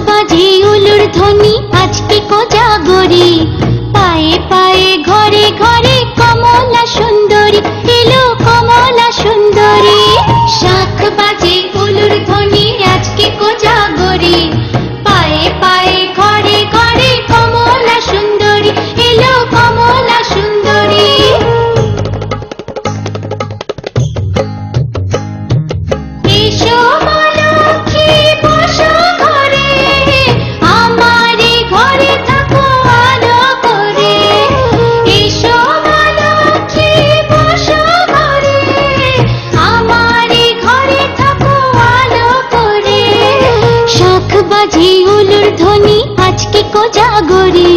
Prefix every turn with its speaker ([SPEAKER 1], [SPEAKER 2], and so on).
[SPEAKER 1] বাজে উলুর ধ্বনি আজকে কোজাগরি, পায়ে পায়ে ঘরে ঘরে কমলা সুন্দরী এলো কমলা সুন্দরী। শাখ বাজে উলুর ধ্বনি আজকে কোজাগরি, পায়ে পায়ে ঘরে ঘরে কমলা সুন্দরী এলো কমলা সুন্দরী। এসো মা লক্ষ্মী বসো ঘরে, আমারে ঘরে থাকো আলো করে। এসো মা লক্ষ্মী বসো ঘরে, আমারে ঘরে থাকো আলো করে। শাখ বাজে উলুর ধ্বনি আজকে কোজাগরি,